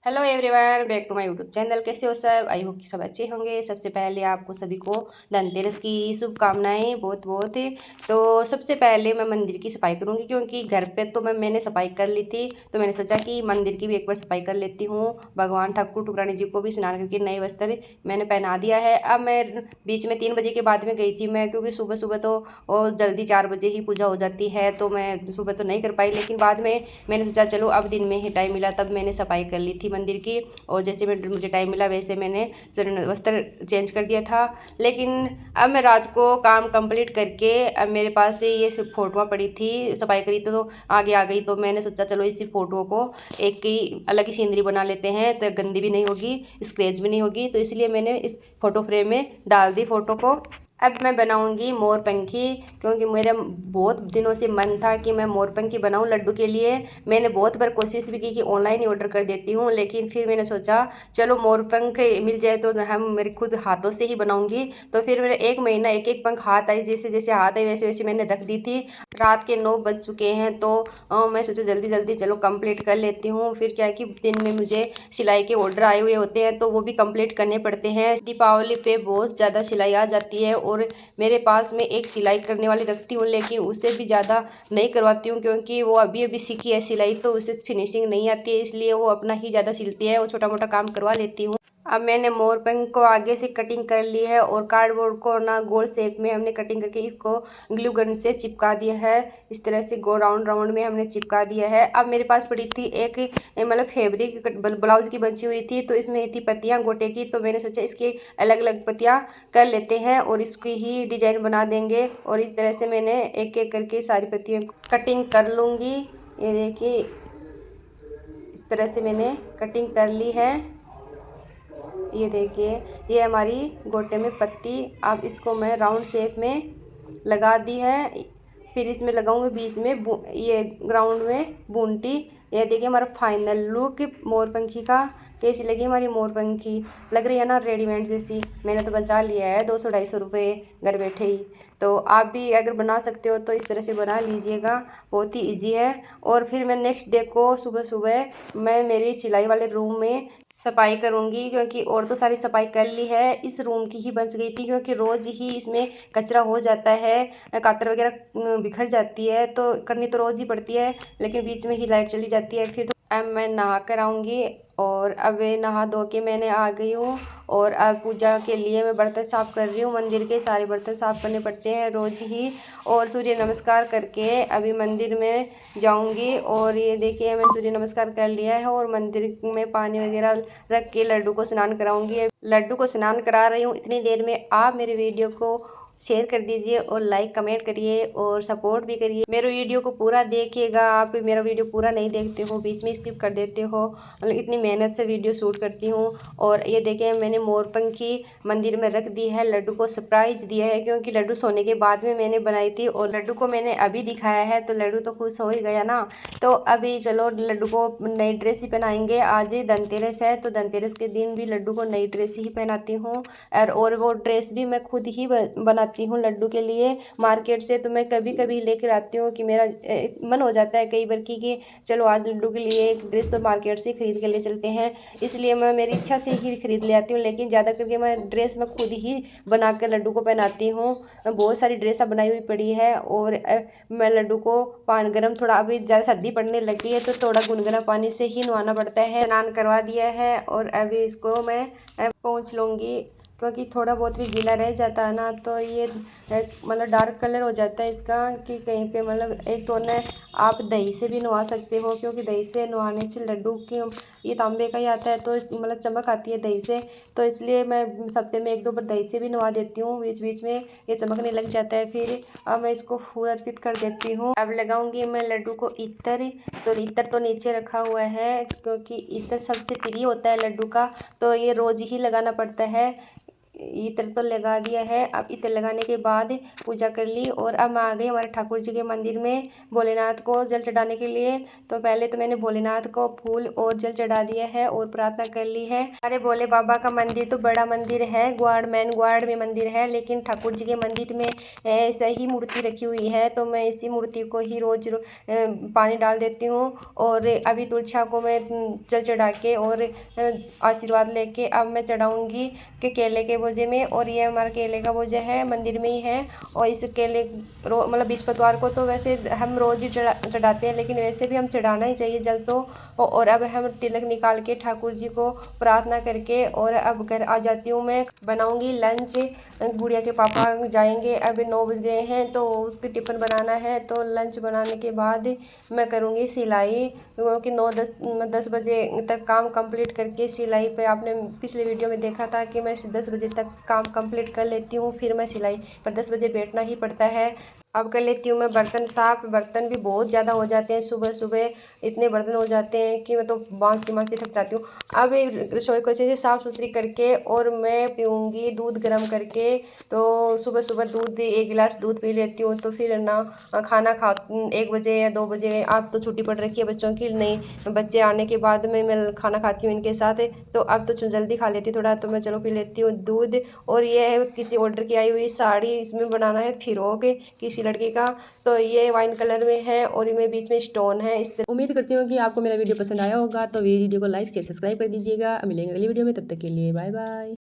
Hello everyone, back to my YouTube channel. कैसे हो सब? आई होप कि सब अच्छे होंगे। सबसे पहले आपको सभी को धनतेरस की शुभकामनाएं बहुत बहुत। तो सबसे पहले मैं मंदिर की सफाई करूंगी, क्योंकि घर पे तो मैंने सफाई कर ली थी। तो मैंने सोचा कि मंदिर की भी एक बार सफाई कर लेती हूँ। भगवान ठाकुर ठुकरानी जी को भी स्नान करके नए वस्त्र मैंने पहना दिया है। अब मैं बीच में 3 बजे के बाद में गई थी मैं, क्योंकि सुबह सुबह तो और जल्दी 4 बजे ही पूजा हो जाती है, तो मैं सुबह तो नहीं कर पाई। लेकिन बाद में मैंने सोचा चलो अब दिन में ही टाइम मिला, तब मैंने सफाई कर ली थी मंदिर की। और जैसे मुझे टाइम मिला वैसे मैंने वस्त्र चेंज कर दिया था। लेकिन अब मैं रात को काम कंप्लीट करके अब मेरे पास से ये सिर्फ फ़ोटोआँ पड़ी थी, सफाई करी तो आगे आ गई। तो मैंने सोचा चलो इसी फ़ोटो को एक ही अलग ही सीनरी बना लेते हैं, तो गंदी भी नहीं होगी, स्क्रैच भी नहीं होगी। तो इसलिए मैंने इस फ़ोटो फ्रेम में डाल दी फ़ोटो को। अब मैं बनाऊंगी मोरपंखी, क्योंकि मेरा बहुत दिनों से मन था कि मैं मोरपंखी बनाऊं लड्डू के लिए। मैंने बहुत बार कोशिश भी की कि ऑनलाइन ही ऑर्डर कर देती हूं, लेकिन फिर मैंने सोचा चलो मोरपंख मिल जाए तो हम मेरे खुद हाथों से ही बनाऊंगी। तो फिर मेरे 1 महीना एक एक पंख हाथ आई, जैसे जैसे हाथ आई वैसे वैसे मैंने रख दी थी। रात के 9 बज चुके हैं, तो मैं सोचा जल्दी जल्दी चलो कंप्लीट कर लेती हूँ। फिर क्या है कि दिन में मुझे सिलाई के ऑर्डर आए हुए होते हैं, तो वो भी कंप्लीट करने पड़ते हैं। दीपावली पे बहुत ज़्यादा सिलाई आ जाती है, और मेरे पास में एक सिलाई करने वाली रखती हूँ, लेकिन उससे भी ज़्यादा नहीं करवाती हूँ, क्योंकि वो अभी अभी सीखी है सिलाई, तो उसे फिनिशिंग नहीं आती है, इसलिए वो अपना ही ज़्यादा सिलती है। वो छोटा मोटा काम करवा लेती हूँ। अब मैंने मोरपंख को आगे से कटिंग कर ली है, और कार्डबोर्ड को ना गोल शेप में हमने कटिंग करके इसको ग्लू गन से चिपका दिया है। इस तरह से गो राउंड राउंड में हमने चिपका दिया है। अब मेरे पास पड़ी थी एक मतलब फैब्रिक ब्लाउज की बची हुई थी, तो इसमें थी पत्तियां गोटे की। तो मैंने सोचा इसकी अलग अलग पत्तियां कर लेते हैं और इसकी ही डिजाइन बना देंगे। और इस तरह से मैंने एक एक करके सारी पत्तियों कटिंग कर लूँगी। ये देखिए, इस तरह से मैंने कटिंग कर ली है। ये देखिए, ये हमारी गोटे में पत्ती। अब इसको मैं राउंड शेप में लगा दी है। फिर इसमें लगाऊंगी बीच में ये ग्राउंड में बूंटी। ये देखिए हमारा फाइनल लुक मोरपंखी का। कैसी लगी हमारी मोरपंखी? लग रही है ना रेडीमेड जैसी? मैंने तो बचा लिया है 200-250 रुपये घर बैठे ही। तो आप भी अगर बना सकते हो तो इस तरह से बना लीजिएगा, बहुत ही ईजी है। और फिर मैं नेक्स्ट डे को सुबह सुबह मैं मेरी सिलाई वाले रूम में सफाई करूँगी, क्योंकि और तो सारी सफाई कर ली है। इस रूम की ही बच गई थी, क्योंकि रोज़ ही इसमें कचरा हो जाता है, कातर वगैरह बिखर जाती है, तो करनी तो रोज़ ही पड़ती है, लेकिन बीच में ही लाइट चली जाती है। फिर अब मैं नहा कर आऊँगी, और अब नहा धो के मैंने आ गई हूँ। और अब पूजा के लिए मैं बर्तन साफ़ कर रही हूँ। मंदिर के सारे बर्तन साफ़ करने पड़ते हैं रोज़ ही। और सूर्य नमस्कार करके अभी मंदिर में जाऊंगी। और ये देखिए मैं सूर्य नमस्कार कर लिया है, और मंदिर में पानी वगैरह रख के लड्डू को स्नान कराऊंगी। लड्डू को स्नान करा रही हूँ। इतनी देर में आप मेरे वीडियो को शेयर कर दीजिए, और लाइक कमेंट करिए, और सपोर्ट भी करिए। मेरे वीडियो को पूरा देखिएगा। आप मेरा वीडियो पूरा नहीं देखते हो, बीच में स्किप कर देते हो, मतलब इतनी मेहनत से वीडियो शूट करती हूँ। और ये देखिए मैंने मोरपंखी मंदिर में रख दी है, लड्डू को सरप्राइज दिया है, क्योंकि लड्डू सोने के बाद में मैंने बनाई थी, और लड्डू को मैंने अभी दिखाया है, तो लड्डू तो खुश हो ही गया ना। तो अभी चलो लड्डू को नई ड्रेस ही पहनाएंगे। आज धनतेरस है, तो धनतेरस के दिन भी लड्डू को नई ड्रेस ही पहनाती हूँ। और वो ड्रेस भी मैं खुद ही बनाती हूँ लड्डू के लिए मार्केट से। तो मैं कभी कभी लेकर आती हूँ कि मेरा मन हो जाता है कई बार कि चलो आज लड्डू के लिए एक ड्रेस तो मार्केट से खरीद के ले चलते हैं, इसलिए मैं मेरी इच्छा से ही खरीद ले आती हूँ। लेकिन ज़्यादा करके मैं ड्रेस मैं खुद ही बना कर लड्डू को पहनाती हूँ। बहुत सारी ड्रेस बनाई हुई पड़ी है। और मैं लड्डू को पानी गर्म, थोड़ा अभी ज़्यादा सर्दी पड़ने लगी है, तो थोड़ा गुनगुना पानी से ही नहाना पड़ता है। स्नान करवा दिया है, और अभी इसको मैं पोंछ लूँगी, क्योंकि थोड़ा बहुत भी गीला रह जाता है ना, तो ये मतलब डार्क कलर हो जाता है इसका। कि कहीं पे मतलब एक तो ना आप दही से भी नहा सकते हो, क्योंकि दही से नहाने से लड्डू की ये तांबे का ही आता है, तो इस मतलब चमक आती है दही से। तो इसलिए मैं हफ्ते में 1-2 बार दही से भी नहा देती हूँ, बीच बीच में ये चमकने लग जाता है। फिर अब मैं इसको फूल अर्पित कर देती हूँ। अब लगाऊंगी मैं लड्डू को इत्र। तो इत्र तो नीचे रखा हुआ है, क्योंकि इत्र सबसे प्रिय होता है लड्डू का, तो ये रोज़ ही लगाना पड़ता है। इत्र तो लगा दिया है। अब इत्र लगाने के बाद पूजा कर ली और अब मैं आ गई हमारे ठाकुर जी के मंदिर में भोलेनाथ को जल चढ़ाने के लिए। तो पहले तो मैंने भोलेनाथ को फूल और जल चढ़ा दिया है और प्रार्थना कर ली है। अरे भोले बाबा का मंदिर तो बड़ा मंदिर है, मेन ग्वाड़ में मंदिर है, लेकिन ठाकुर जी के मंदिर में ऐसा ही मूर्ति रखी हुई है, तो मैं इसी मूर्ति को ही रोज पानी डाल देती हूँ। और अभी तुलछा को मैं जल चढ़ा के और आशीर्वाद लेके अब मैं चढ़ाऊँगी के केले के भोजे में। और ये हमारा केले का भोजा है, मंदिर में ही है। और इस केले मतलब बृहस्पतिवार को तो वैसे हम रोज़ ही चढ़ाते हैं, लेकिन वैसे भी हम चढ़ाना ही चाहिए जल तो। और अब हम तिलक निकाल के ठाकुर जी को प्रार्थना करके और अब घर आ जाती हूँ। मैं बनाऊँगी लंच, गुड़िया के पापा जाएंगे, अब 9 बज गए हैं तो उसकी टिफ़िन बनाना है। तो लंच बनाने के बाद मैं करूँगी सिलाई, क्योंकि 9-10 बजे तक काम कंप्लीट करके सिलाई पे आपने पिछले वीडियो में देखा था कि मैं 10 बजे तक काम कंप्लीट कर लेती हूँ, फिर मैं सिलाई पर 10 बजे बैठना ही पड़ता है। अब कर लेती हूँ मैं बर्तन साफ़। बर्तन भी बहुत ज़्यादा हो जाते हैं, सुबह सुबह इतने बर्तन हो जाते हैं कि मैं तो मांजती थक जाती हूँ। अब रसोई को अच्छे से साफ़ सुथरी करके और मैं पीऊँगी दूध गर्म करके। तो सुबह सुबह दूध 1 गिलास दूध पी लेती हूँ। तो फिर ना खाना खा 1 बजे या 2 बजे, अब तो छुट्टी पड़ रखी है बच्चों की, नहीं बच्चे आने के बाद में मैं खाना खाती हूँ इनके साथ। तो अब तो जल्दी खा लेती थोड़ा, तो मैं चलो पी लेती हूँ दूध। और ये है किसी ऑर्डर की आई हुई साड़ी, इसमें बनाना है फिरोक किसी लड़के का। तो ये वाइन कलर में है और इनमें बीच में स्टोन है। इस उम्मीद करती हूँ कि आपको मेरा वीडियो पसंद आया होगा, तो वीडियो को लाइक शेयर सब्सक्राइब कर दीजिएगा। मिलेंगे अगली वीडियो में, तब तक के लिए बाय बाय।